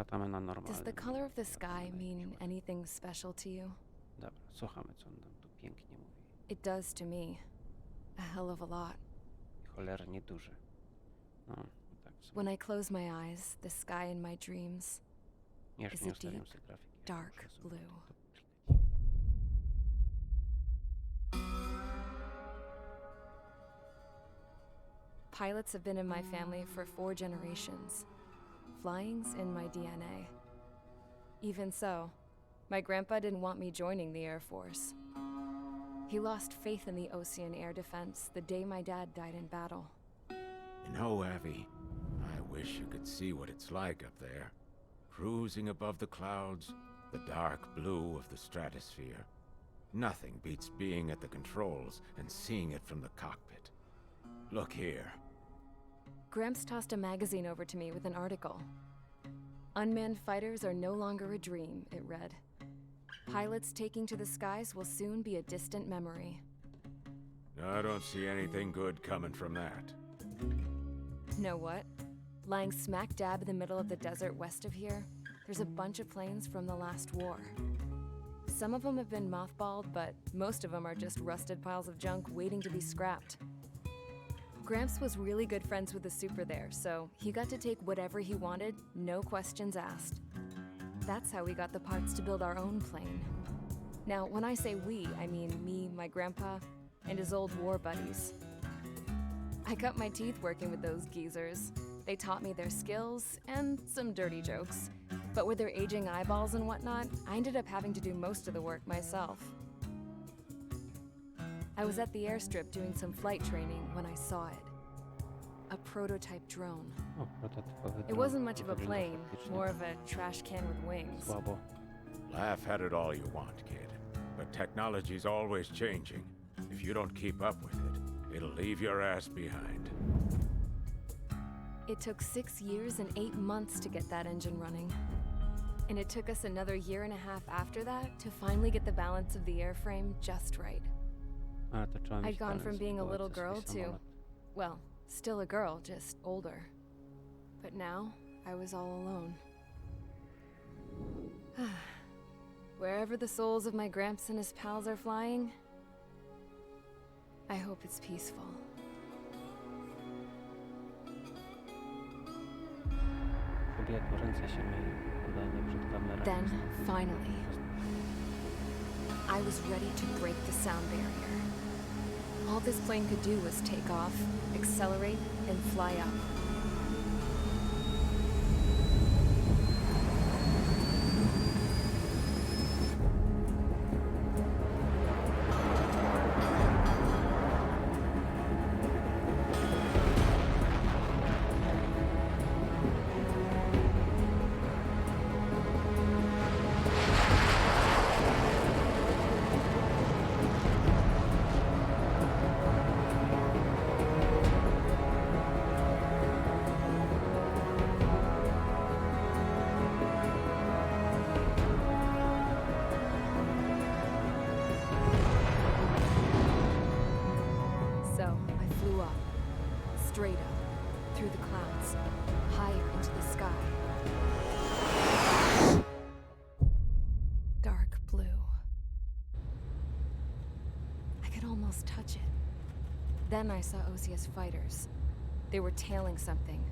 latamy na Does the normalnym. color of the sky latamy na mean jakimś anything special to you? Dobra, słuchamy, co on nam tu pięknie mówi. It does to me. A hell of a lot. Cholernie duży. No, tak w When sumie. I close my eyes, the sky in my dreams Jeszcze is nie a ustawiam deep, sobie grafiki. dark Muszę sobie blue. to kliknąć. Pilots have been in my family for 4 generations. Flying's in my DNA. Even so, my grandpa didn't want me joining the Air Force. He lost faith in the Ocean Air Defense the day my dad died in battle. You know, Abby, I wish you could see what it's like up there. Cruising above the clouds, the dark blue of the stratosphere. Nothing beats being at the controls and seeing it from the cockpit. Look here. Gramps tossed a magazine over to me with an article. Unmanned fighters are no longer a dream, it read. Pilots taking to the skies will soon be a distant memory. I don't see anything good coming from that. Know what? Lying smack dab in the middle of the desert west of here, there's a bunch of planes from the last war. Some of them have been mothballed, but most of them are just rusted piles of junk waiting to be scrapped. Gramps was really good friends with the super there, so he got to take whatever he wanted, no questions asked. That's how we got the parts to build our own plane. Now, when I say we, I mean me, my grandpa, and his old war buddies. I cut my teeth working with those geezers. They taught me their skills and some dirty jokes. But with their aging eyeballs and whatnot, I ended up having to do most of the work myself. I was at the airstrip doing some flight training when I saw it. A prototype drone. O, prototypowy It dron. wasn't much of a Wygląda plane, faktycznie more of a trash can with wings. słabo. Laugh at it all you want, kid. But technology's always changing. If you don't keep up with it, it'll leave your ass behind. It took 6 years and 8 months to get that engine running. And it took us another year and a half after that to finally get the balance of the airframe just right. Ale to trzeba I'd mieć gone talent, from being a zbudować little sobie girl swój to, samolot. well, still a girl, just older. But now, I was all alone. Wherever the souls of my Gramps and his pals are flying, I hope it's peaceful. Juliet, ręce się myją. Udanie przed kamerą. Then, finally, I was ready to break the sound barrier. All this plane could do was take off, accelerate, and fly up. So, I flew up, straight up, through the clouds, higher into the sky. Dark blue. I could almost touch it. Then I saw Osia's fighters. They were tailing something.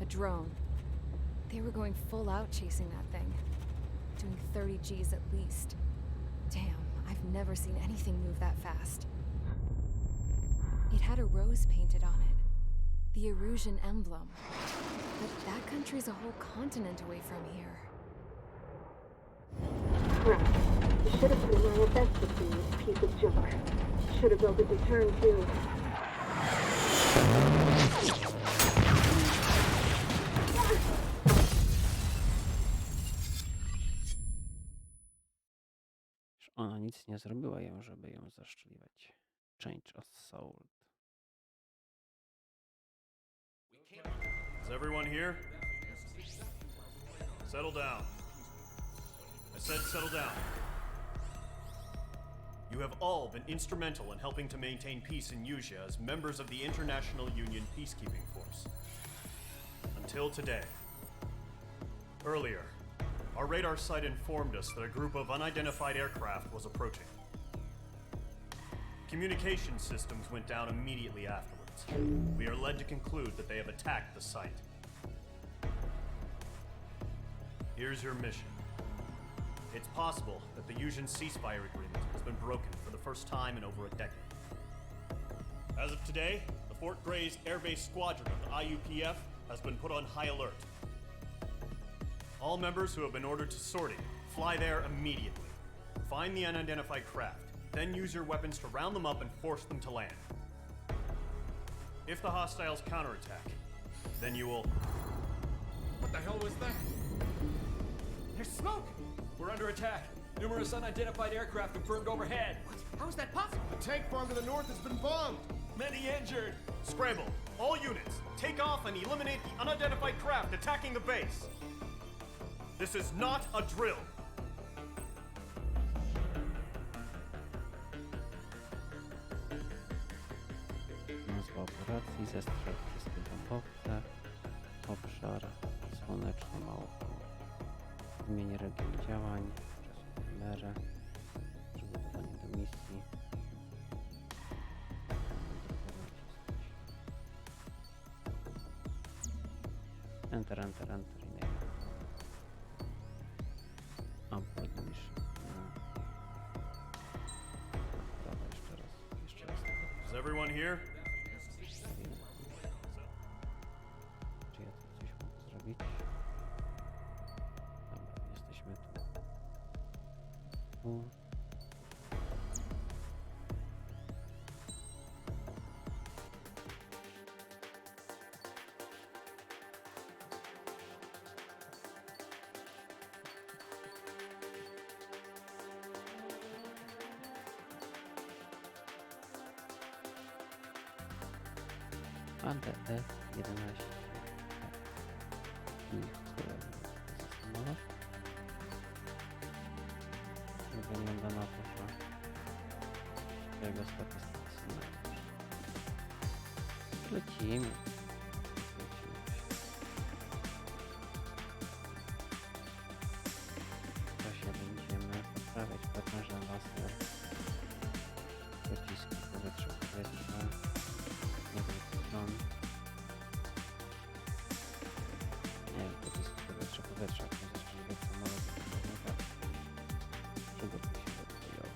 A drone. They were going full out chasing that thing. Doing 30 Gs at least. Damn, I've never seen anything move that fast. It had a rose painted on it. The Erusian emblem. But that country's a whole continent away from here. Crap. You should have put in my best with this piece of junk. Should have built a return too. Że ona nic nie zrobiła ją, żeby ją zaszczeliwać. Change of soul. Is everyone here? Settle down. I said settle down. You have all been instrumental in helping to maintain peace in Usea as members of the International Union Peacekeeping Force. Until today. Earlier, our radar site informed us that a group of unidentified aircraft was approaching. Communication systems went down immediately afterwards. We are led to conclude that they have attacked the site. Here's your mission. It's possible that the Yuuzhan ceasefire agreement has been broken for the first time in over a decade. As of today, the Fort Grays Air Base Squadron of the IUPF has been put on high alert. All members who have been ordered to sortie, fly there immediately. Find the unidentified craft, then use your weapons to round them up and force them to land. If the hostiles counterattack, then you will... What the hell was that? There's smoke! We're under attack. Numerous unidentified aircraft confirmed overhead. What? How is that possible? The tank farm to the north has been bombed. Many injured. Scramble! All units, take off and eliminate the unidentified craft attacking the base! This is not a drill! Nazwa operacji: zestrzał wszystkie bombowce. Obszar słoneczny małpo. Zmień region działań. Czasu kamerę. Przygotowanie do misji. Enter, enter, enter i name. Upload mission. Dawaj, jeszcze raz. Jeszcze raz. Is everyone here? Czy ja tu coś mogę zrobić? Dobra, jesteśmy tu. Tu. ADF 11. I samolot. Wygląda na to, że jego statystyki są najlepsze. Lecimy. W czasie będziemy poprawiać potężny laser. Pociski powietrza. Nie wiem, co tam. Nie wiem, pociski powietrza. To jest żeby samolot. No tak. Przygotuj się do tego.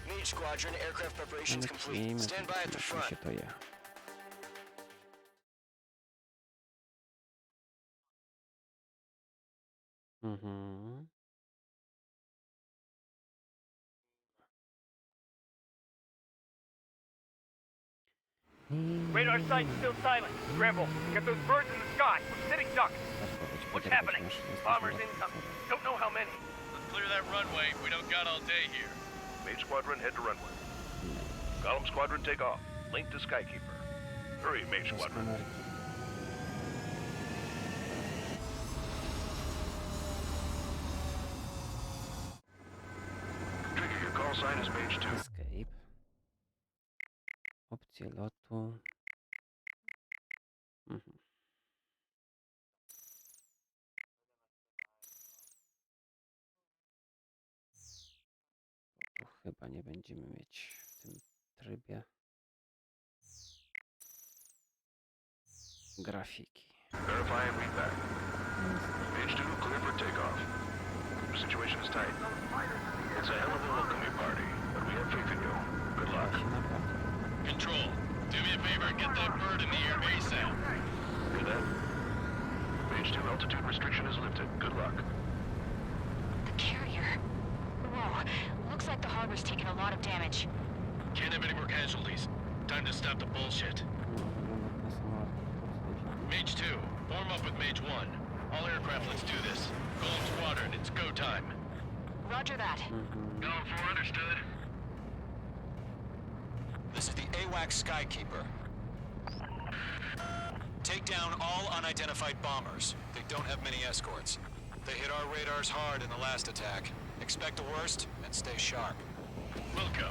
Mage Squadron, aircraft preparations complete. Lecimy. Stand by at the front. Się to je. Mhm. Radar site's still silent. Scramble. Get those birds in the sky. We're sitting ducks. What's happening? Bombers incoming. Don't know how many. Let's clear that runway. We don't got all day here. Mage Squadron, head to runway. Golem Squadron, take off. Link to Skykeeper. Hurry, Mage Squadron. Trigger, your call sign is Mage 2. Escape. Opcje lotu. Mhm. Tu chyba nie będziemy mieć w tym trybie grafiki. Verifying feedback. Mage 2, clear for takeoff. The situation is tight. It's a hell of a welcome your party, but we have faith in you. Good luck. Się naprawdę. Control, do me a favor and get that bird in the air ASAP. Hear that? Mage 2, altitude restriction is lifted. Good luck. The carrier. Whoa. Looks like the harbor's taken a lot of damage. Can't have any more casualties. Time to stop the bullshit. Mage 2, form up with Mage 1. All aircraft, let's do this. Golem Squadron, it's go time. Roger that. Going for understood. This is the AWACS Skykeeper. Take down all unidentified bombers. They don't have many escorts. They hit our radars hard in the last attack. Expect the worst and stay sharp. Wilco.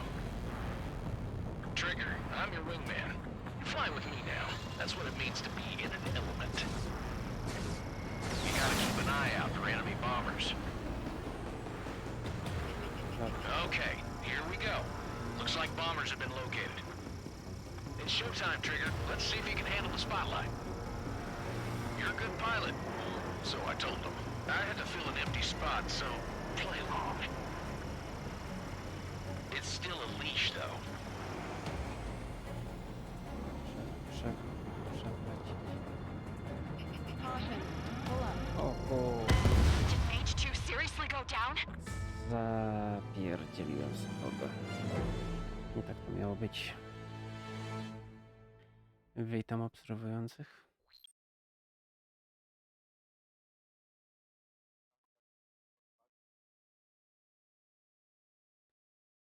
Trigger, I'm your wingman. Fly with me now. That's what it means to be in an element. You gotta keep an eye out for enemy bombers. Okay, here we go. Looks like bombers have been located. It's showtime, Trigger. Let's see if you can handle the spotlight. You're a good pilot. So I told them. I had to fill an empty spot, so play along. It's still a leash, though. Caution. Pull up. O, Did H2 seriously go down? zapierdzieliłem sobie. Nie tak to miało być. Witam obserwujących.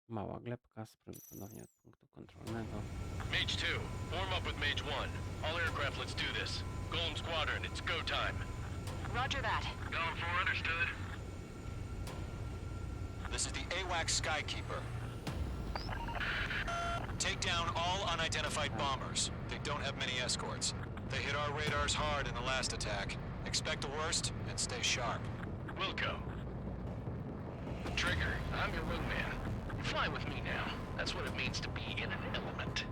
Mała glebka, spróbuj ponownie od punktu kontrolnego. Mage 2, form up with Mage 1. All aircraft, let's do this. Golem Squadron, it's go time. Roger that. Golem 4, understood. This is the AWACS Skykeeper. Take down all unidentified bombers. They don't have many escorts. They hit our radars hard in the last attack. Expect the worst and stay sharp. Wilco. Trigger, I'm your wingman. Fly with me now. That's what it means to be in an element.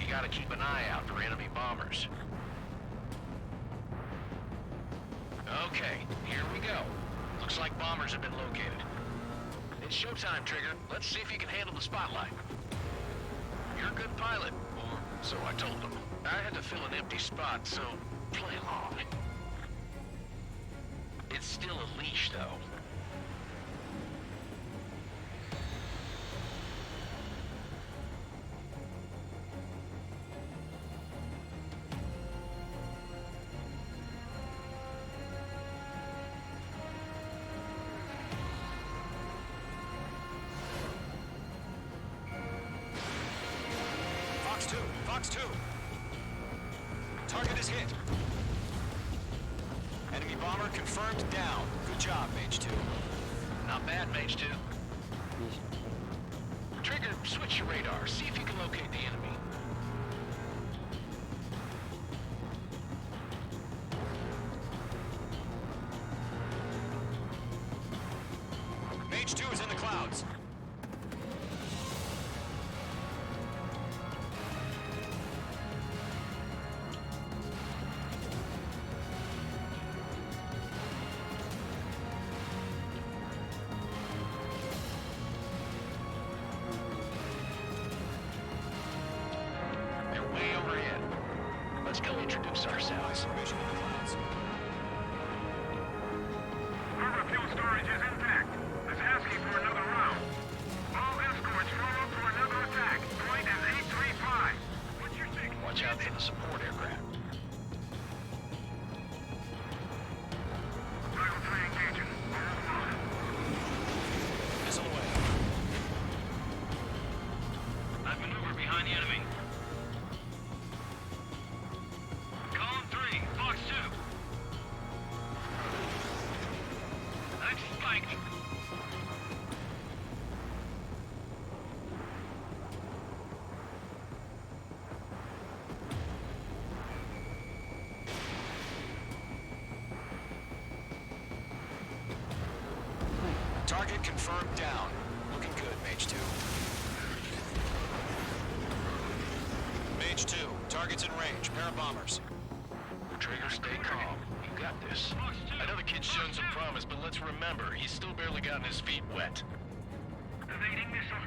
You gotta keep an eye out for enemy bombers. Okay, here we go. Looks like bombers have been located. It's showtime, Trigger. Let's see if you can handle the spotlight. You're a good pilot. Or so I told them. I had to fill an empty spot, so play along. It's still a leash, though. Fox 2. Target is hit. Enemy bomber confirmed down. Good job, Mage 2. Not bad, Mage 2. Trigger, switch your radar. See if you can locate the enemy. Mage 2 is in the clouds. Let's go introduce ourselves. Mission in the clouds. Harbor fuel storage is intact. It's asking for another round. All escorts form up for another attack. Point is 835. What's your signal? Watch out for the support aircraft. Dragon 3 engaging. Almost on. Missile away. I've maneuvered behind the enemy. Column 3, Fox 2. I'm spiked. Target confirmed down. Looking good, Mage 2. Mage 2, target's in range. Pair of bombers. Trigger, stay calm. You got this. I know the kid's shown some promise, but let's remember, he's still barely gotten his feet wet. Evading missile.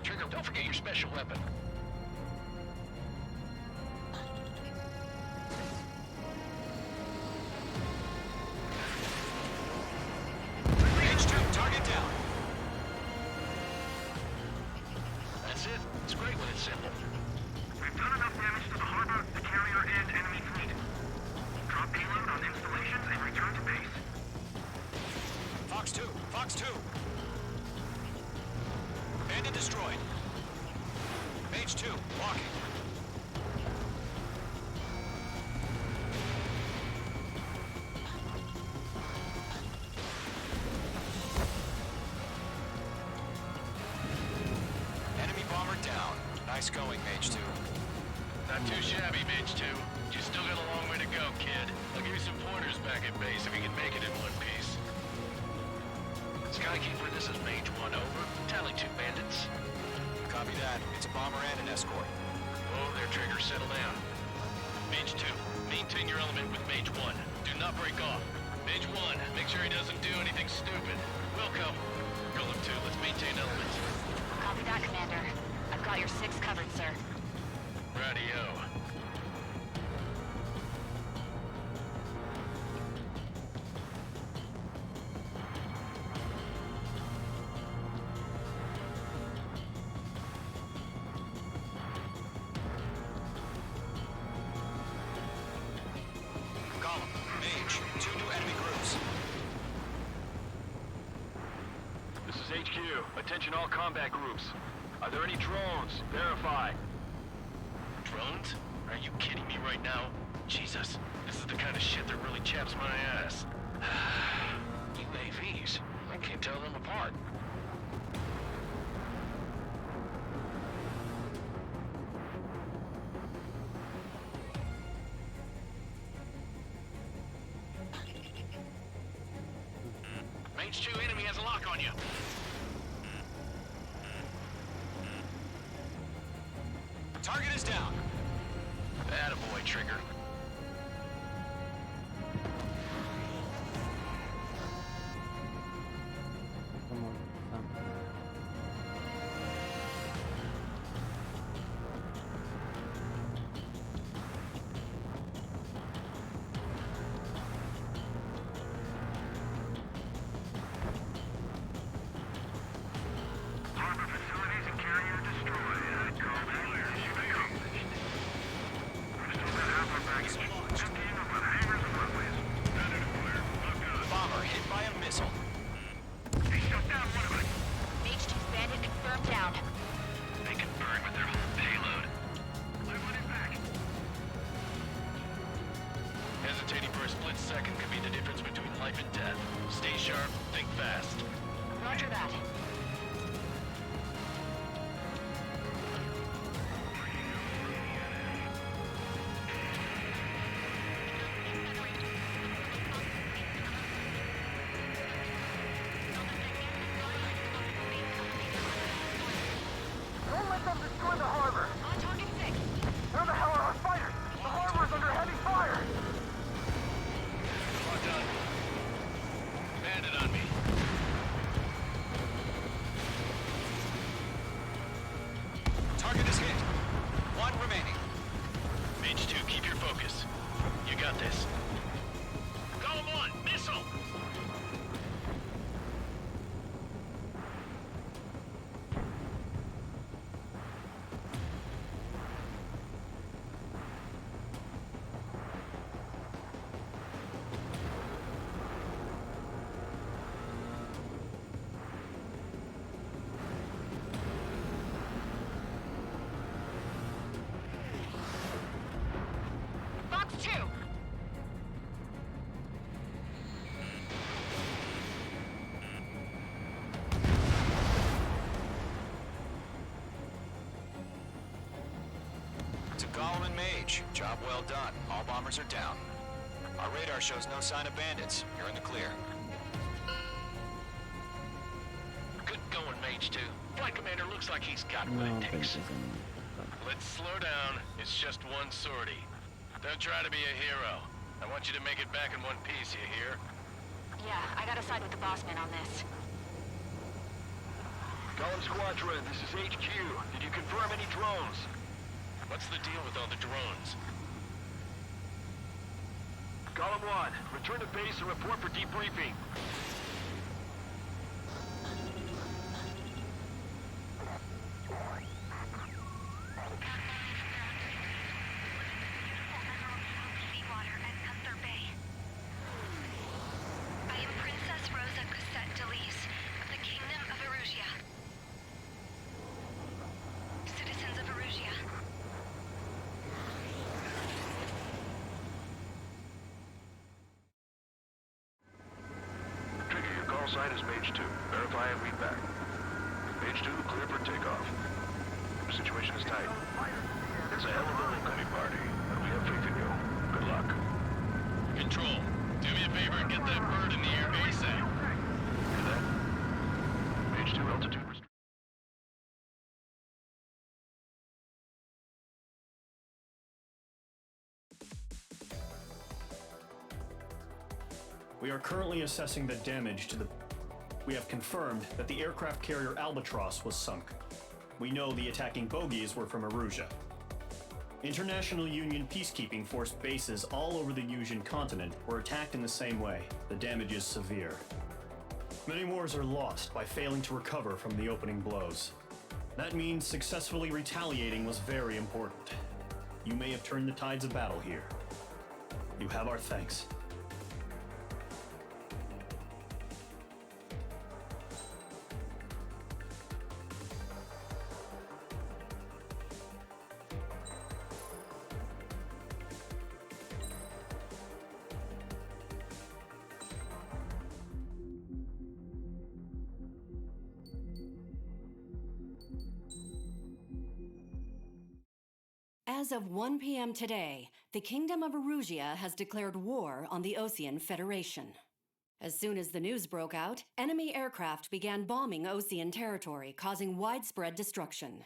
Trigger, don't forget your special weapon. Mage 2, target down. That's it. It's great when it's simple. We've done enough damage to the harbor, the carrier, and enemy fleet. Drop payload on installations and return to base. Fox 2, Fox 2. Bandit destroyed. Mage 2, walking. Nice going, Mage 2. Not too shabby, Mage 2. You still got a long way to go, kid. I'll give you some pointers back at base if you can make it in one piece. Skykeeper, this is Mage 1, over. Tally 2 bandits. Copy that. It's a bomber and an escort. Oh, there, Trigger, settle down. Mage 2, maintain your element with Mage 1. Do not break off. Mage 1, make sure he doesn't do anything stupid. Wilco, Golem 2, let's maintain element. Copy that, Commander. I've got your 6 covered, sir. Radio. Golem, Mage, 2 new enemy groups. This is HQ. Attention all combat groups. Are there any drones? Verify. Drones? Are you kidding me right now? Jesus, this is the kind of shit that really chaps my ass. UAVs? I can't tell them apart. Mage 2 enemy has a lock on you. Target is down. Attaboy, Trigger. Come on, come. Harbor facilities and carrier destroyed. Bomber hit by a missile. They shut down one of us. Mage 2's bandit confirmed down. They can burn with their whole payload. I want it back. Hesitating for a split second could be the difference between life and death. Stay sharp, think fast. Roger that. Don't let them destroy the harbor! On target 6. Where the hell are our fighters? The harbor is under heavy fire! Well done. Bandit on me. Target is hit. 1 remaining. Mage 2, keep your focus. You got this. Golem 1, missile! Fox 2. To Golem and Mage, job well done. All bombers are down. Our radar shows no sign of bandits. You're in the clear. Good going, Mage 2. Flight Commander looks like he's got No, what it but it takes. doesn't. Let's slow down. It's just one sortie. Don't try to be a hero. I want you to make it back in one piece, you hear? Yeah, I gotta side with the boss man on this. Golem Squadron, this is HQ. Did you confirm any drones? What's the deal with all the drones? Golem 1, return to base and report for debriefing. I am Princess Rosa Cosette Delise of the Kingdom of Erusia. Citizens of Erusia. Trigger, your call sign is Mage 2. Verify and read back. Mage 2, clear for takeoff. Situation situation is tight. It's a hell of a welcoming party, but we have faith in you. Good luck. Control, do me a favor and get that bird in the air ASAP. Do that. Page 2 altitude restriction. We are currently assessing the damage to the... We have confirmed that the aircraft carrier Albatross was sunk. We know the attacking bogies were from Erusia. International Union peacekeeping force bases all over the Yusian continent were attacked in the same way. The damage is severe. Many wars are lost by failing to recover from the opening blows. That means successfully retaliating was very important. You may have turned the tides of battle here. You have our thanks. As of 1 p.m. today, the Kingdom of Erusia has declared war on the Osean Federation. As soon as the news broke out, enemy aircraft began bombing Osean territory, causing widespread destruction.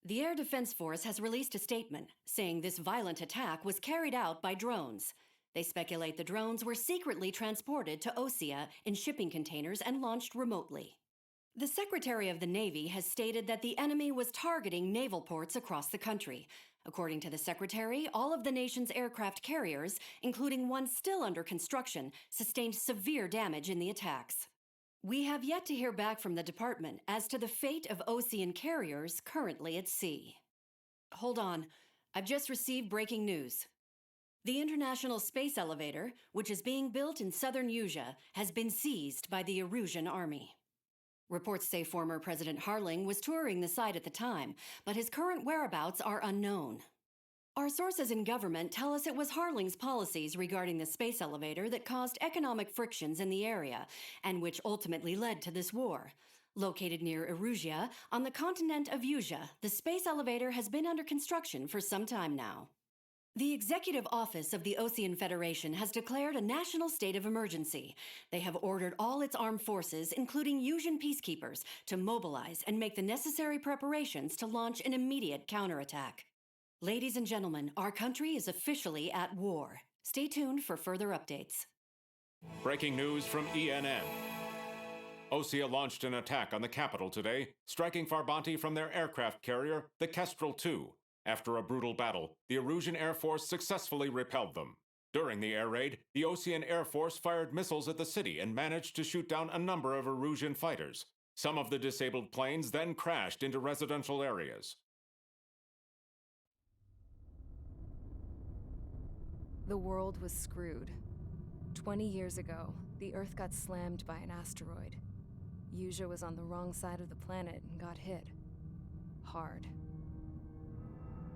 The Air Defense Force has released a statement saying this violent attack was carried out by drones. They speculate the drones were secretly transported to Osea in shipping containers and launched remotely. The Secretary of the Navy has stated that the enemy was targeting naval ports across the country. According to the Secretary, all of the nation's aircraft carriers, including one still under construction, sustained severe damage in the attacks. We have yet to hear back from the department as to the fate of Osean carriers currently at sea. Hold on, I've just received breaking news. The International Space Elevator, which is being built in southern Yusia, has been seized by the Erusian army. Reports say former President Harling was touring the site at the time, but his current whereabouts are unknown. Our sources in government tell us it was Harling's policies regarding the space elevator that caused economic frictions in the area, and which ultimately led to this war. Located near Erusia, on the continent of Yusia, the space elevator has been under construction for some time now. The Executive Office of the Osean Federation has declared a national state of emergency. They have ordered all its armed forces, including Yusian peacekeepers, to mobilize and make the necessary preparations to launch an immediate counterattack. Ladies and gentlemen, our country is officially at war. Stay tuned for further updates. Breaking news from ENN. Osea launched an attack on the capital today, striking Farbanti from their aircraft carrier, the Kestrel II. After a brutal battle, the Erusian Air Force successfully repelled them. During the air raid, the Osean Air Force fired missiles at the city and managed to shoot down a number of Erusian fighters. Some of the disabled planes then crashed into residential areas. The world was screwed. 20 years ago, the Earth got slammed by an asteroid. Yusia was on the wrong side of the planet and got hit. Hard.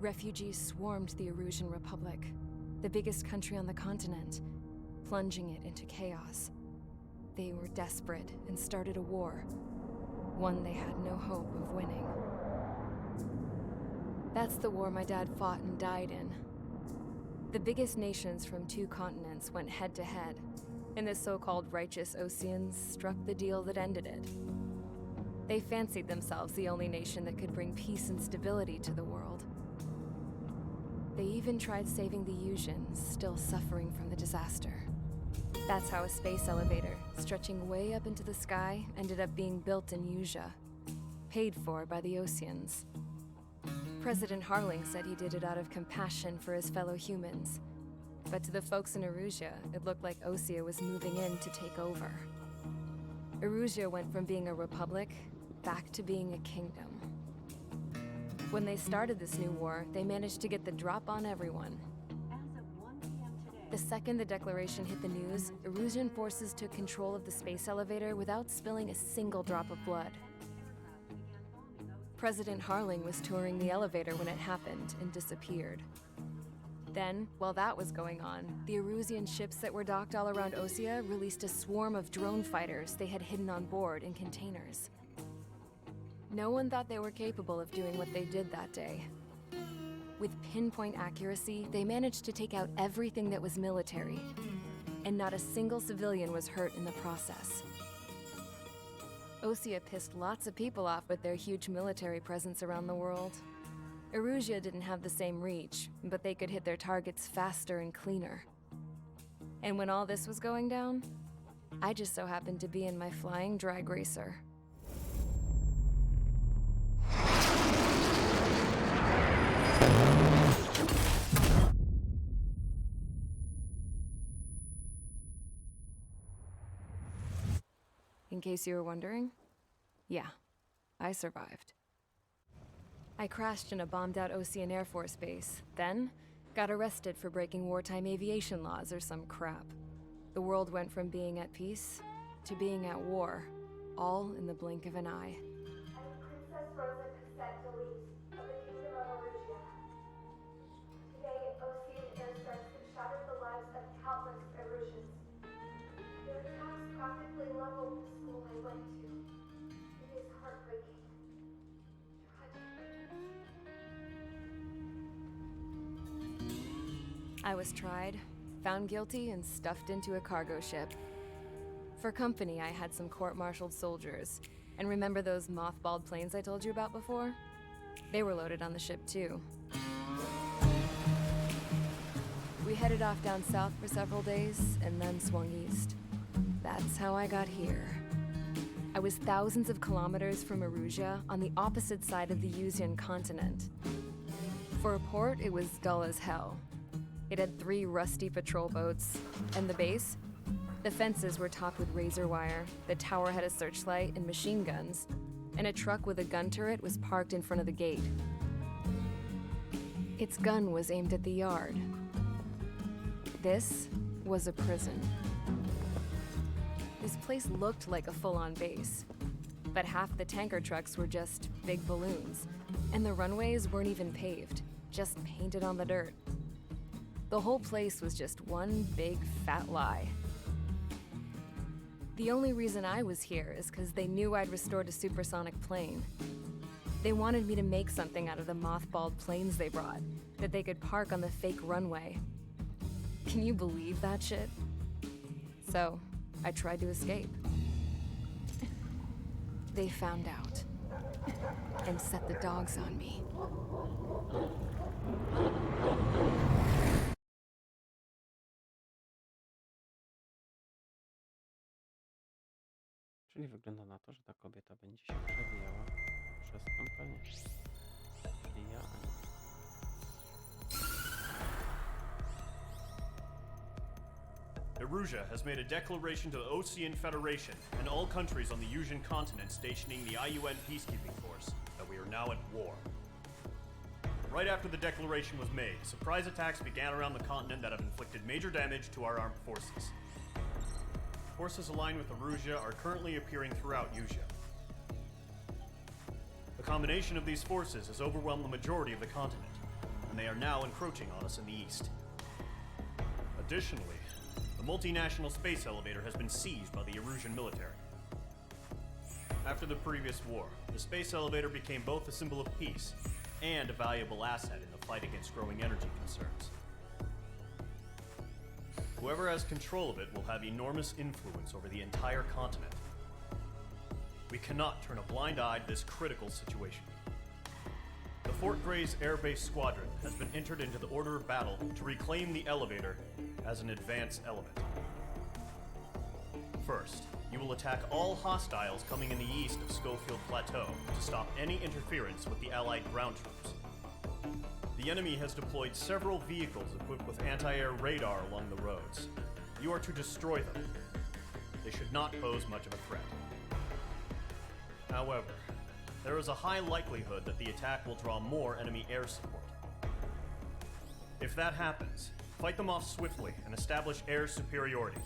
Refugees swarmed the Erusian Republic, the biggest country on the continent, plunging it into chaos. They were desperate and started a war, one they had no hope of winning. That's the war my dad fought and died in. The biggest nations from 2 continents went head-to-head, and the so-called righteous Oseans struck the deal that ended it. They fancied themselves the only nation that could bring peace and stability to the world. They even tried saving the Yusians, still suffering from the disaster. That's how a space elevator, stretching way up into the sky, ended up being built in Yusia, paid for by the Oseans. President Harling said he did it out of compassion for his fellow humans. But to the folks in Erusia, it looked like Osea was moving in to take over. Erusia went from being a republic back to being a kingdom. When they started this new war, they managed to get the drop on everyone. The second the declaration hit the news, Erusian forces took control of the space elevator without spilling a single drop of blood. President Harling was touring the elevator when it happened and disappeared. Then, while that was going on, the Erusian ships that were docked all around Osea released a swarm of drone fighters they had hidden on board in containers. No one thought they were capable of doing what they did that day. With pinpoint accuracy, they managed to take out everything that was military, and not a single civilian was hurt in the process. Osea pissed lots of people off with their huge military presence around the world. Erusia didn't have the same reach, but they could hit their targets faster and cleaner. And when all this was going down, I just so happened to be in my flying drag racer. In case you were wondering, yeah, I survived. I crashed in a bombed-out Osean Air Force base, then got arrested for breaking wartime aviation laws or some crap. The world went from being at peace to being at war, all in the blink of an eye. I'm Princess Rosa Cassette Delise of the Kingdom of Erusia. Today, Osean airstrikes have shattered the lives of countless Erusians. Their attacks practically leveled the school I went to. It is heartbreaking. Tragic. I was tried, found guilty, and stuffed into a cargo ship. For company, I had some court-martialed soldiers. And remember those mothballed planes I told you about before? They were loaded on the ship, too. We headed off down south for several days, and then swung east. That's how I got here. I was thousands of kilometers from Erusia, on the opposite side of the Yuzian continent. For a port, it was dull as hell. It had 3 rusty patrol boats, and the base? The fences were topped with razor wire, the tower had a searchlight and machine guns, and a truck with a gun turret was parked in front of the gate. Its gun was aimed at the yard. This was a prison. This place looked like a full-on base, but half the tanker trucks were just big balloons, and the runways weren't even paved, just painted on the dirt. The whole place was just one big fat lie. The only reason I was here is because they knew I'd restored a supersonic plane. They wanted me to make something out of the mothballed planes they brought, that they could park on the fake runway. Can you believe that shit? So, I tried to escape. They found out, and set the dogs on me. Czyli wygląda na to, że ta kobieta będzie się przewijała przez kampanię. Czyli ja, a nie. Erusia has made a declaration to the Osean Federation and all countries on the Yusian continent stationing the IUN peacekeeping force that we are now at war. Right after the declaration was made, surprise attacks began around the continent that have inflicted major damage to our armed forces. Forces aligned with Erusia are currently appearing throughout Yusia. The combination of these forces has overwhelmed the majority of the continent, and they are now encroaching on us in the east. Additionally, the multinational space elevator has been seized by the Erusian military. After the previous war, the space elevator became both a symbol of peace and a valuable asset in the fight against growing energy concerns. Whoever has control of it will have enormous influence over the entire continent. We cannot turn a blind eye to this critical situation. The Fort Grays Air Base Squadron has been entered into the order of battle to reclaim the elevator as an advance element. First, you will attack all hostiles coming in the east of Schofield Plateau to stop any interference with the Allied ground troops. The enemy has deployed several vehicles equipped with anti-air radar along the roads. You are to destroy them. They should not pose much of a threat. However, there is a high likelihood that the attack will draw more enemy air support. If that happens, fight them off swiftly and establish air superiority.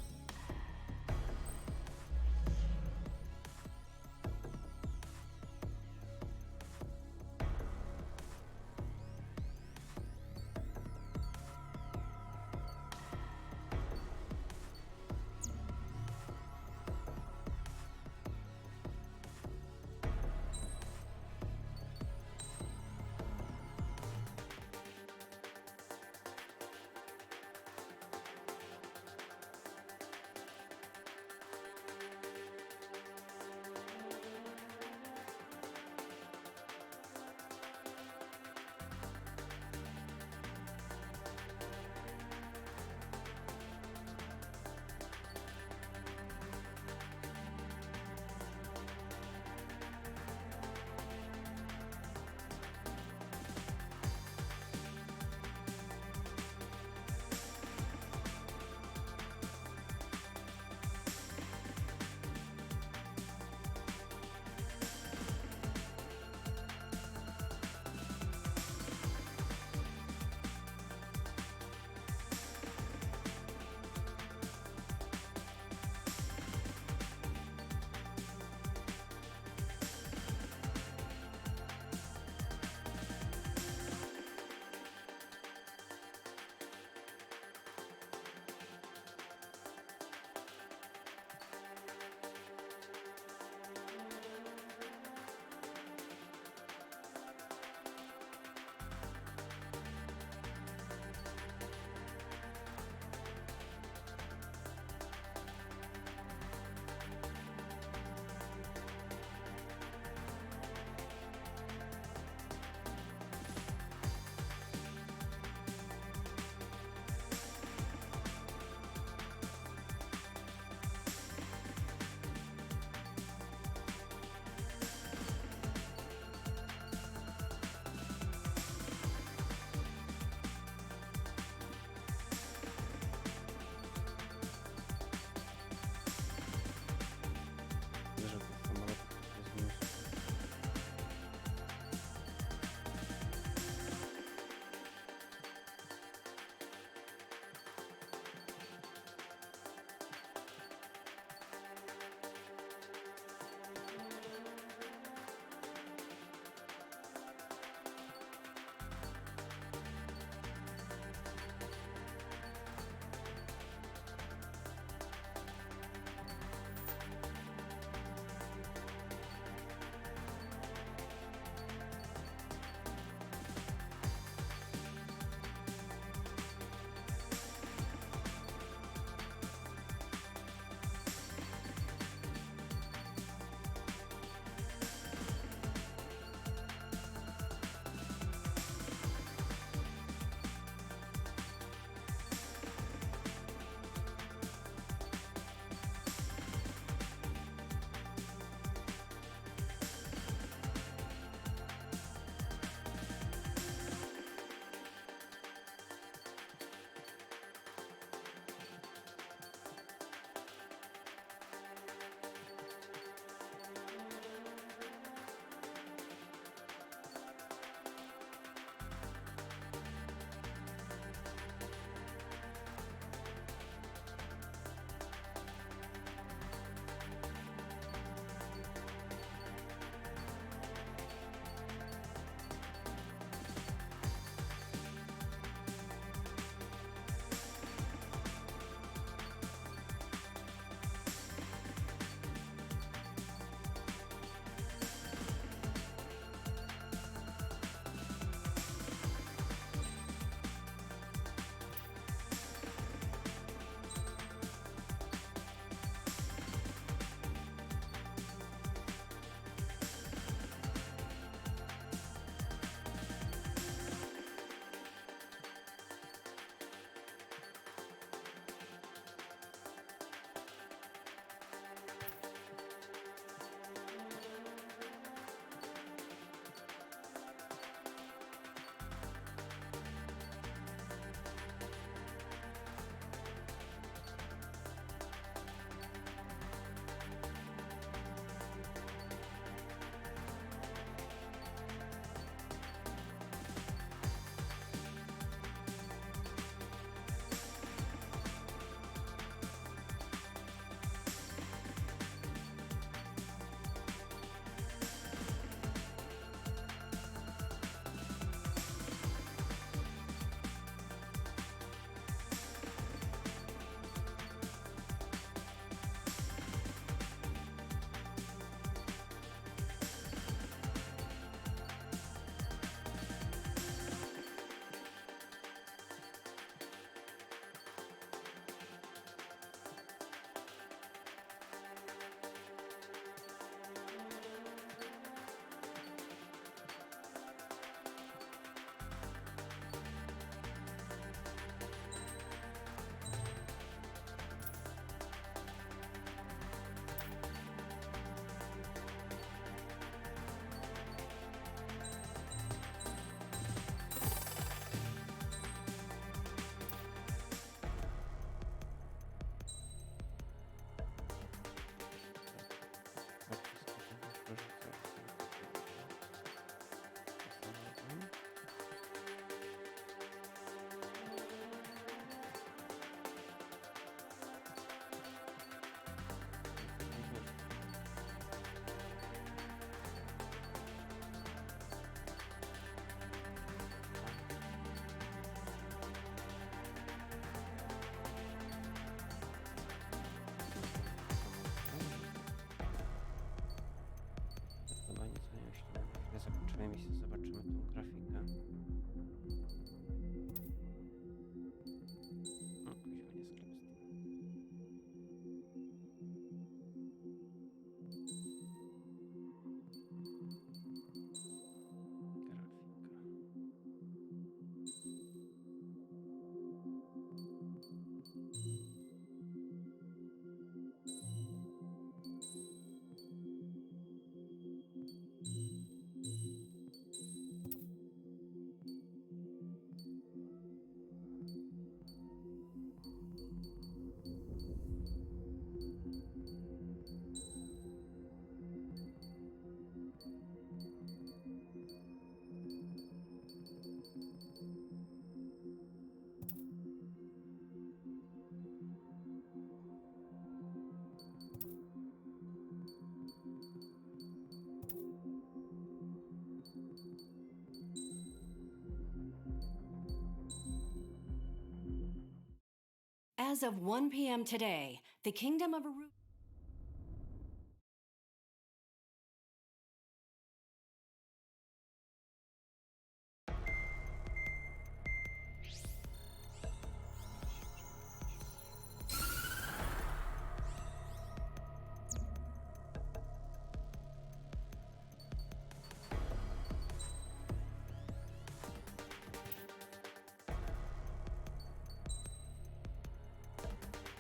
As of 1 p.m. today, the Kingdom of Aruba...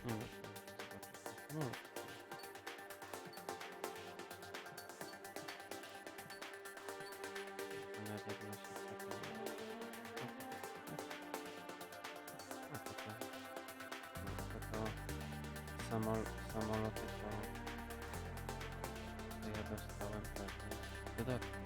Nie wiem, no. Nawet jak na się samoloty to ja dostałem pewnie dodatki.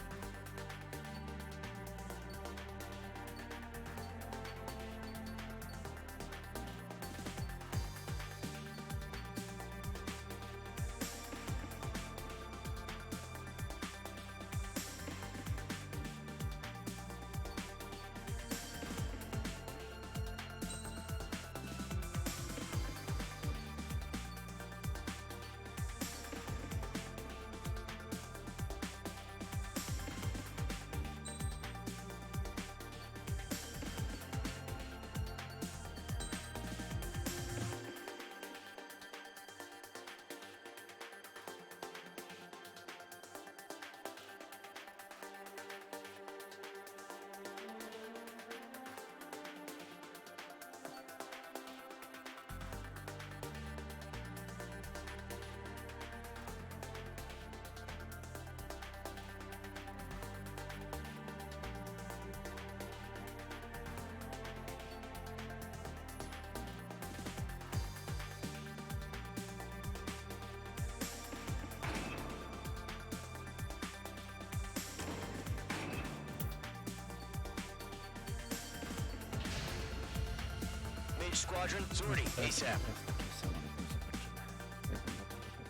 Mage Squadron, sortie, ASAP.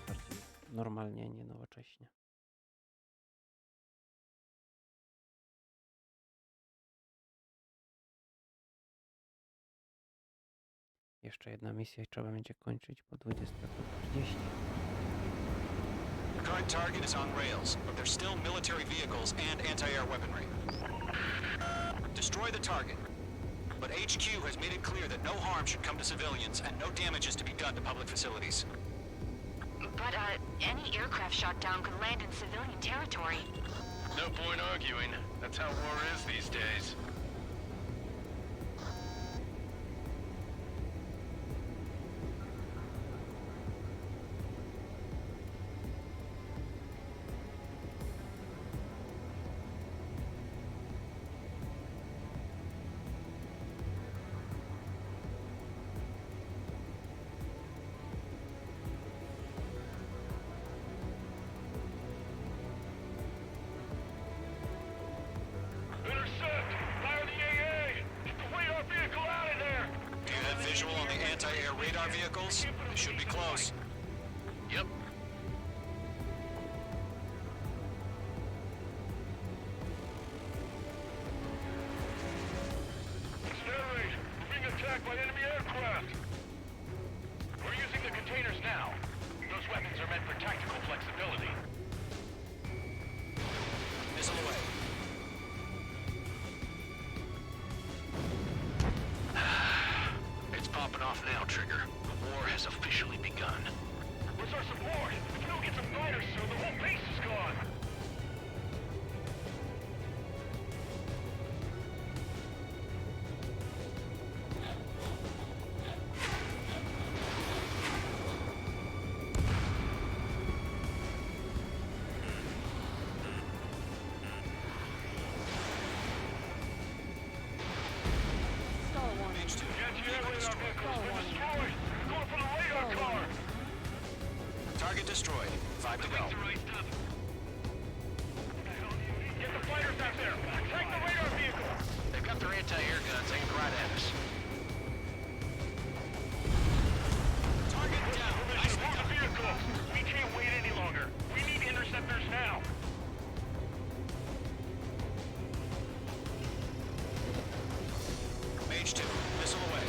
Bardziej normalnie, nie nowocześnie. Jeszcze jedna misja i trzeba będzie kończyć po 20:30. The current target is on rails, but there's still military vehicles and anti-air weaponry. Destroy the target, but HQ has made it clear that no harm should come to civilians and no damage is to be done to public facilities. But, any aircraft shot down could land in civilian territory. No point arguing. That's how war is these days. Visual on the anti-air radar vehicles? They should be close. Yep. Sterling, we're being attacked by enemy aircraft. We're using the containers now. Those weapons are meant for tactical flexibility. Missile away. Popping off now, Trigger. The war has officially begun. Where's our support? If we don't get some fighters soon, the whole base is gone. Target destroyed. 5 to go. Get the fighters out there! Attack the radar vehicle! They've got their anti-air guns aimed right at us. Target down. Nice the vehicle! We can't wait any longer. We need interceptors now. Mage 2, missile away.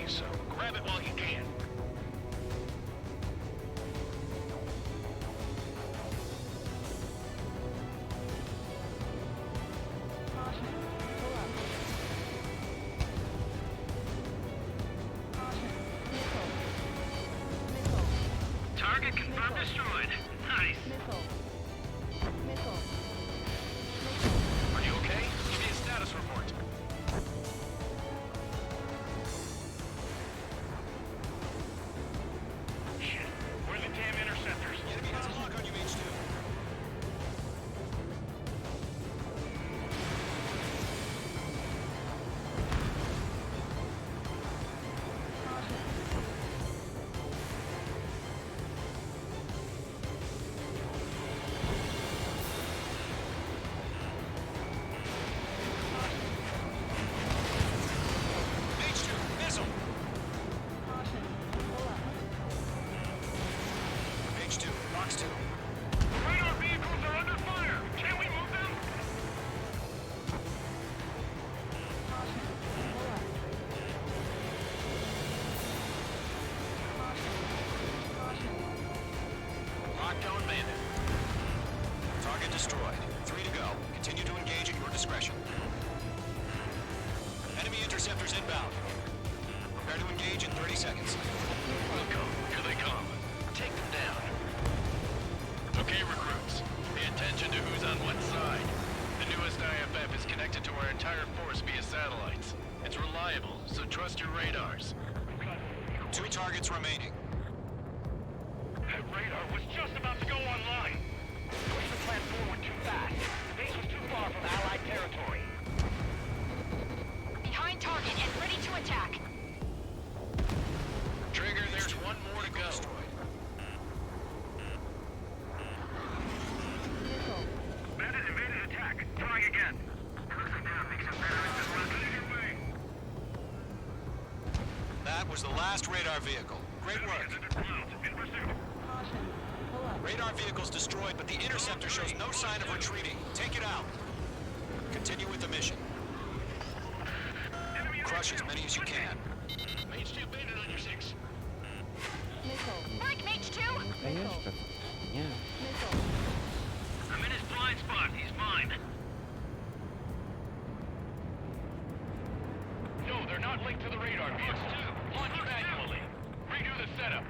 opportunity, so grab it while you can. Target confirmed destroyed. Nice. Are you okay? Give me a status report. Shit. Where are the damn interceptors? Enemy has a lock on you, H2. H2, missile! H2, box 2. Radar vehicles are under fire. Can we move them? Lockdown bandit. Target destroyed. 3 to go. Continue to engage at your discretion. Enemy interceptors inbound. Prepare to engage in 30 seconds. Welcome. Here they come. Take them down. Okay, recruits. Pay attention to who's on what side. The newest IFF is connected to our entire force via satellites. It's reliable, so trust your radars. 2 targets remaining. That radar was just about to go online. Push the plan forward too fast. The base was too far from Allied territory. Behind target and ready to attack. Trigger, there's one more to go. Bandit evaded attack. Trying again. Closing down makes it better if it's not getting your way. That was the last radar vehicle. Great work. In pursuit. Radar vehicle's destroyed, but the interceptor shows no sign of retreating. Take it out. Continue with the mission. Crush as many as you can. Mage 2 bandit on your 6. Mike, Mage 2! A jeszcze. Nie. I'm in his blind spot. He's mine. No, they're not linked to the radar vehicles. Launch manually. Redo the setup.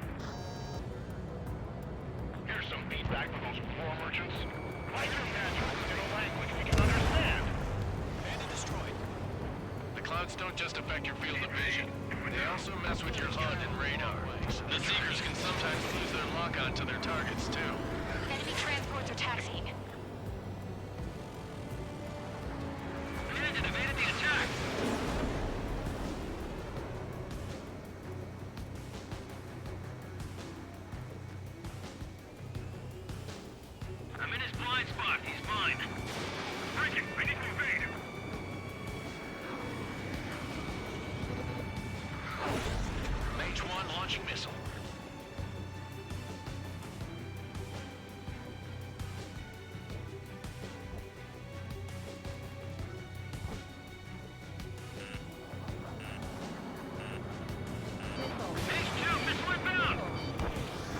Here's some feedback for those war merchants. Write your manuals in a language we can understand. Bandit destroyed. The clouds don't just affect your field of vision. They also mess with your HUD and radar. The Seekers can sometimes lose their lock-on to their targets, too. Enemy transports are taxiing. Bandit evaded the attack. I'm in his blind spot. He's mine. Break it. I need to evade. Mage 1 launching missile. H2, missile inbound.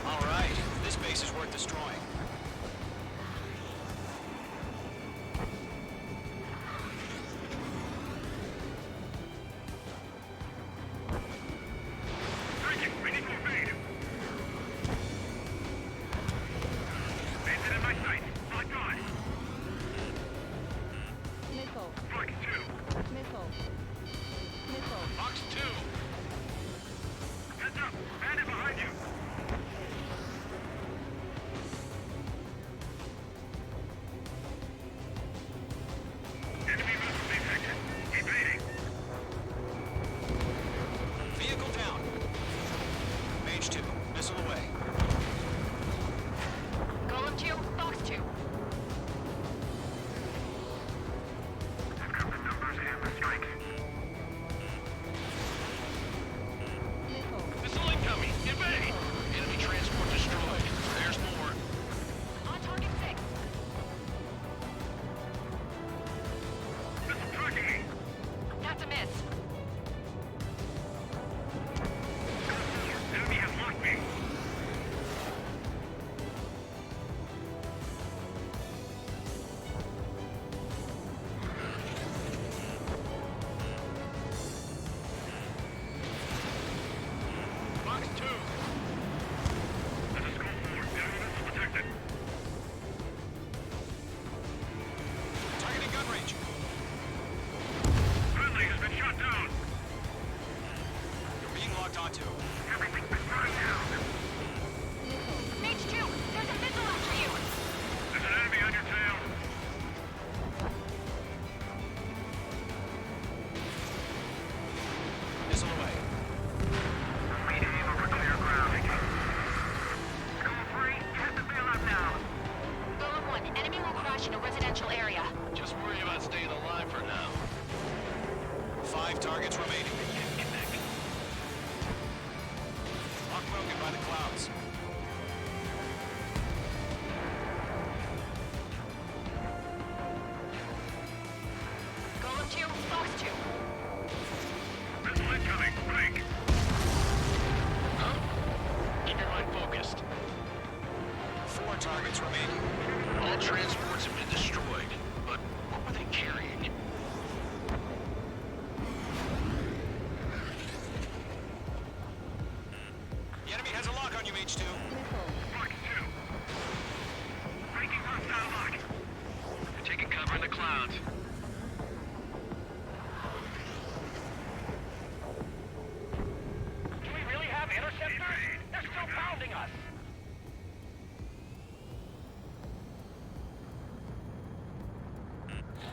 All right. This base is worth destroying. Break it. I need to evade. want to. Everything's been burned down. Mage 2, there's a missile after you! There's an enemy on your tail. Missile away. Lead aim over clear ground. School 3, test the bailout now. Golem 1, enemy will crash in a residential area. Just worry about staying alive for now. 5 targets remaining. Lock broken by the clouds. Golem 2, Fox 2. Missile incoming. Break. Huh? Keep your mind focused. 4 targets remaining. All transports have been destroyed, but what were they carrying? The enemy has a lock on you, Mage 2. Fox 2. Breaking hostile lock. They're taking cover in the clouds. Do we really have interceptors? They're still pounding us.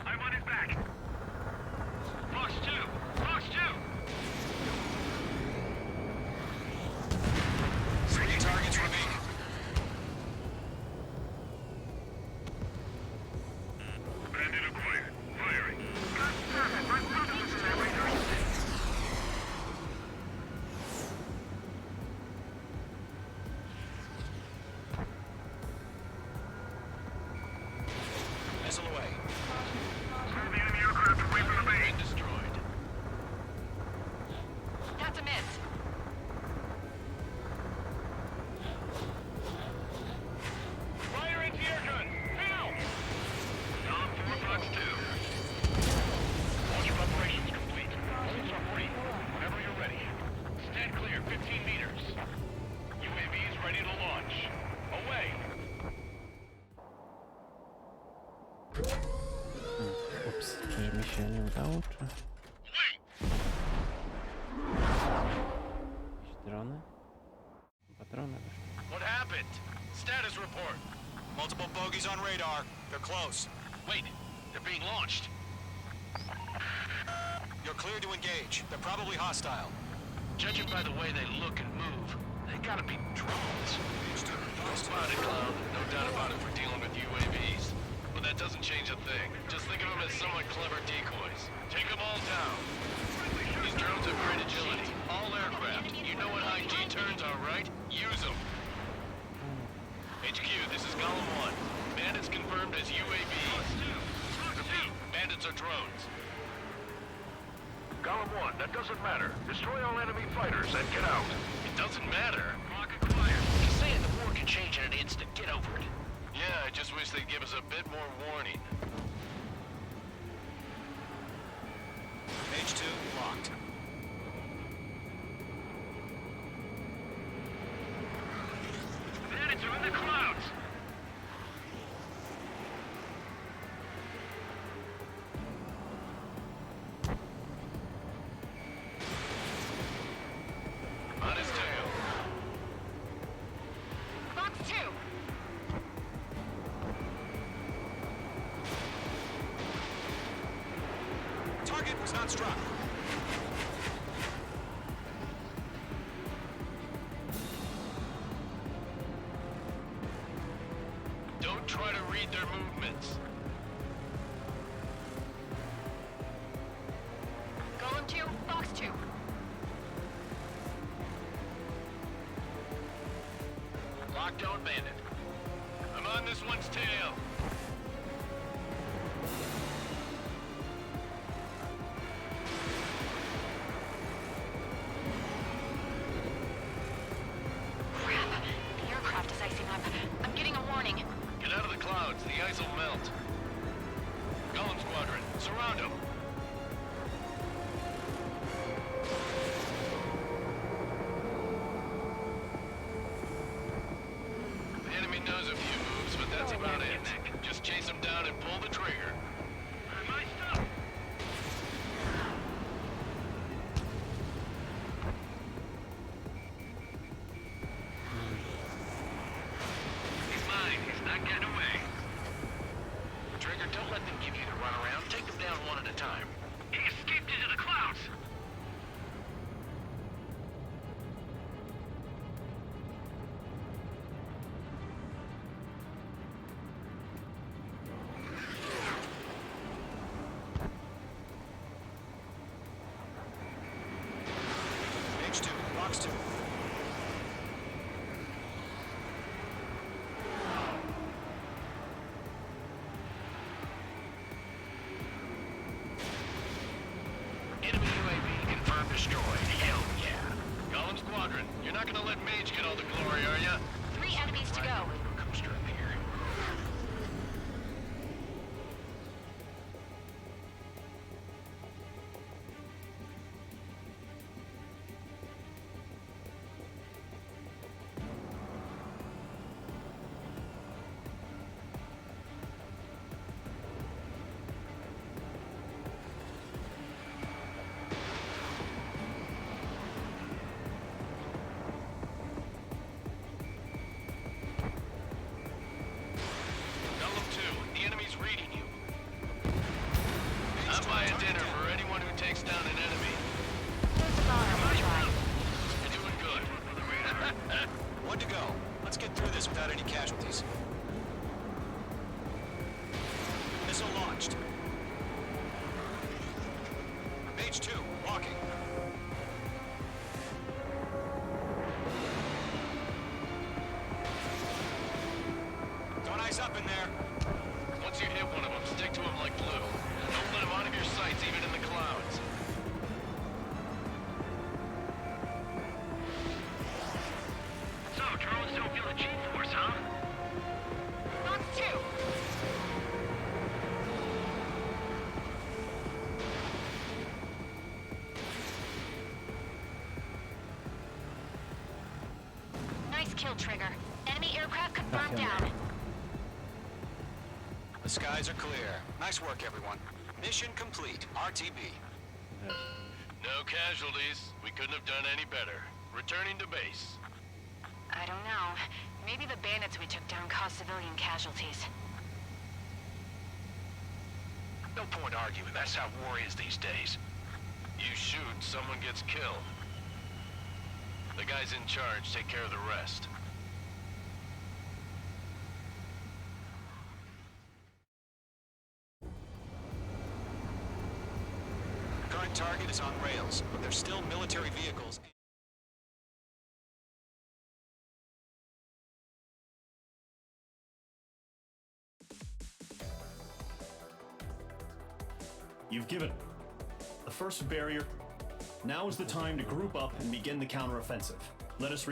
I'm on his back. Fox 2! Fox 2! 3 targets remaining. Bandit acquired. Firing. That's perfect. My brother was in that radar. Missile away. Move the enemy aircraft away from the base. Destroyed. That's a miss. Fire anti-air gun. Now! Dom 4, Fox 2. Launch preparations complete. Planes are free. Whenever you're ready. Stand clear, 15 meters. UAVs ready to launch. Away! Ups, czyż mi się nie udało, czy... Jakieś drony? Chyba drony wyszły. What happened? Status report. Multiple bogies on radar. They're close. Wait, they're being launched. You're cleared to engage. They're probably hostile. Judging by the way they look and move, they gotta be drones. Spotted cloud, no doubt about it for dealing with UAVs. But that doesn't change a thing. Just think of them as somewhat clever decoys. Take them all down. These drones have great agility. All aircraft. You know what high G turns are, right? Use them. HQ, this is Golem 1. Bandits confirmed as UAVs. Repeat, bandits are drones. Golem 1, that doesn't matter. Destroy all enemy fighters and get out. It doesn't matter. Lock acquired. Just saying the war can change in an instant. Get over it. Yeah, I just wish they'd give us a bit more warning. Mage 2 locked. Bandits are in the clouds. On his tail. Fox 2. Target was not struck. Don't try to read their movements. Golem 2, Fox 2. Lockdown bandit. I'm on this one's tail. Crap. The aircraft is icing up. I'm getting a warning. Get out of the clouds. The ice will melt. Golem Squadron, surround them. The enemy knows a few moves, but that's about it. Just chase them down and pull the trigger. My stuff. Fox 2. Enemy UAV confirmed destroyed. Hell yeah. Golem Squadron, you're not gonna let Mage get all the glory, are ya? 3 enemies to go. Come straight here. Golem 2, the enemy's reading you. I'm buying dinner for anyone who takes down an enemy. Here's the bomber we'll try. You're doing good. 1 to go. Let's get through this without any casualties. Missile launched. Mage 2, walking. Don't eyes up in there. Once you hit one of them, stick to him like glue. Don't let him out of your sights, even in the clouds. So, drones don't feel the G-force, huh? Fox 2. Nice kill, Trigger. Enemy aircraft confirmed down. The skies are clear. Nice work, everyone. Mission complete. RTB. No casualties. We couldn't have done any better. Returning to base. I don't know. Maybe the bandits we took down caused civilian casualties. No point arguing. That's how war is these days. You shoot, someone gets killed. The guys in charge take care of the rest. Current target is on rails, but there's still military vehicles. You've given the first barrier. Now is the time to group up and begin the counteroffensive. Let us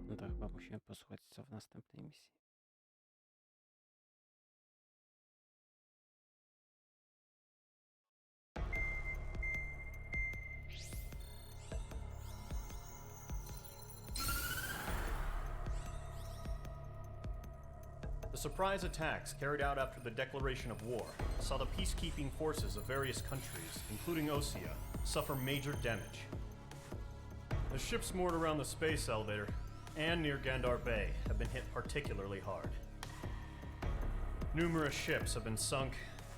No to chyba musimy posłuchać, co w następnej misji. The surprise attacks carried out after the declaration of war saw the peacekeeping forces of various countries, including Osea, suffer major damage. The ships moored around the space elevator and near Gandar Bay have been hit particularly hard. Numerous ships have been sunk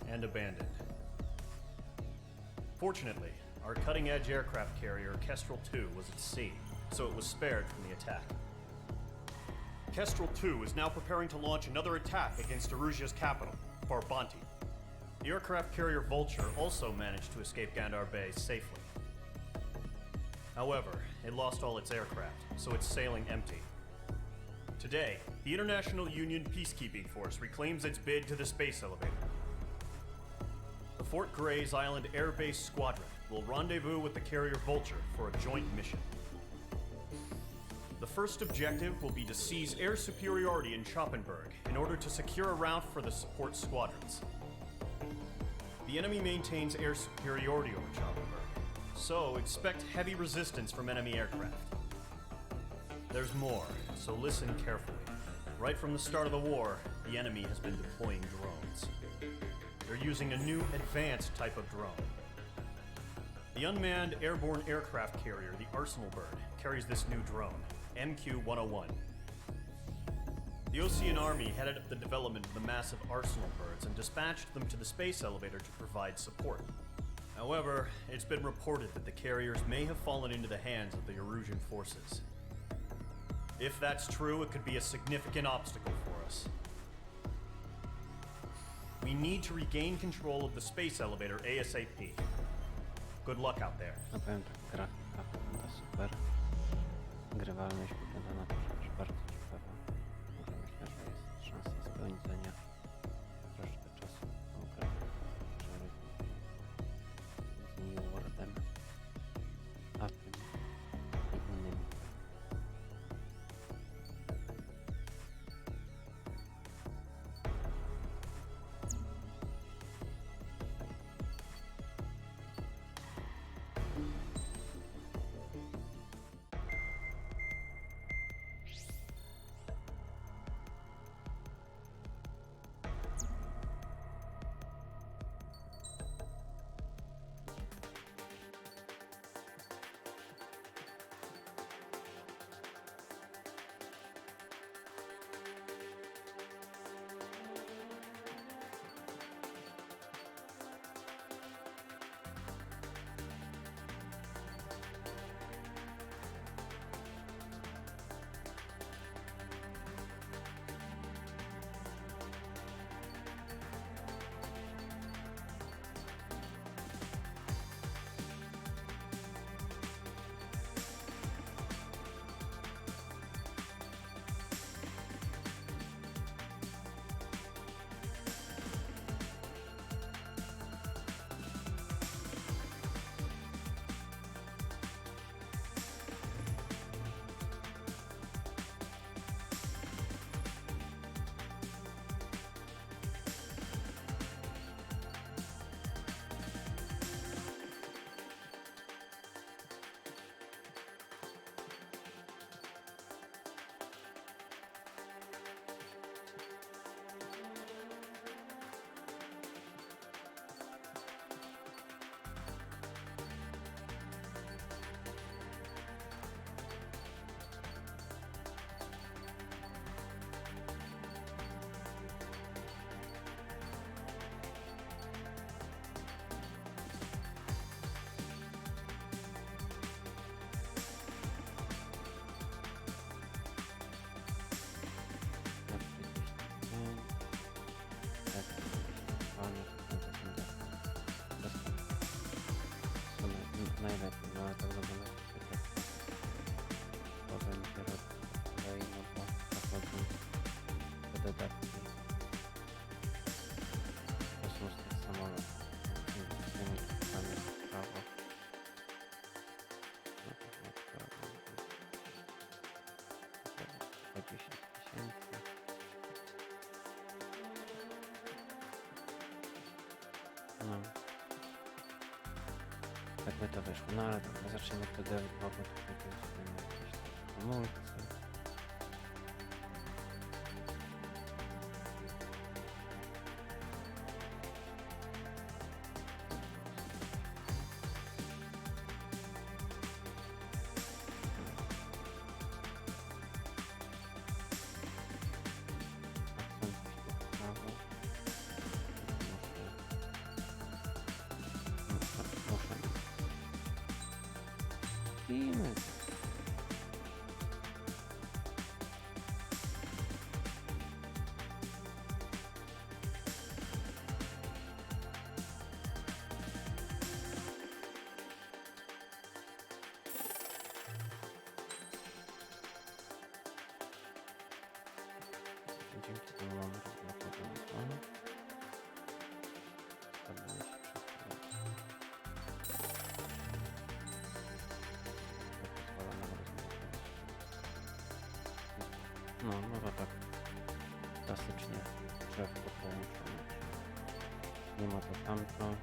and abandoned. Fortunately, our cutting-edge aircraft carrier Kestrel 2 was at sea, so it was spared from the attack. Kestrel 2 is now preparing to launch another attack against Erusia's capital, Farbanti. The aircraft carrier Vulture also managed to escape Gandar Bay safely. However, it lost all its aircraft, so it's sailing empty. Today, the International Union Peacekeeping Force reclaims its bid to the space elevator. The Fort Grays Island Air Base Squadron will rendezvous with the carrier Vulture for a joint mission. The first objective will be to seize air superiority in Schoppenberg in order to secure a route for the support squadrons. The enemy maintains air superiority over Schoppenberg, so expect heavy resistance from enemy aircraft. There's more, so listen carefully. Right from the start of the war, the enemy has been deploying drones. They're using a new advanced type of drone. The unmanned airborne aircraft carrier, the Arsenal Bird, carries this new drone, MQ-101. The Osean Army headed up the development of the massive arsenal birds and dispatched them to the space elevator to provide support. However, it's been reported that the carriers may have fallen into the hands of the Erusian forces. If that's true, it could be a significant obstacle for us. We need to regain control of the space elevator ASAP. Good luck out there. No powiem tak, grafika wygląda super. Grywalność wygląda na to, że bardzo ciekawa. Może myślę, że jest szansa spędzenia troszkę czasu w tą grę, żeby z New Worldem, a tym i innymi. Najlepiej, no ale tak wygląda świetnie. Potem dopiero kolei, no bo zachodzą te dodatki. To są z tych samolotów. Tymi kutami w prawo. No to chyba w prawo. Po 10 000. No. Tak by to wyszło, no ale dobra, zaczniemy od tego, bo tutaj jest jakieś hamulce. Pijmy. Dzięki temu mamy rozblokowane to. Stabilnie się no to tak klasycznie drzewko połączone. Nie ma to tamto.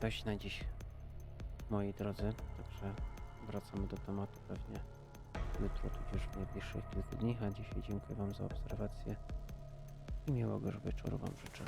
dość na dziś, moi drodzy. Także wracamy do tematu pewnie jutro, tudzież w najbliższych kilku dni. A dzisiaj dziękuję Wam za obserwację i miłego wieczoru Wam życzę.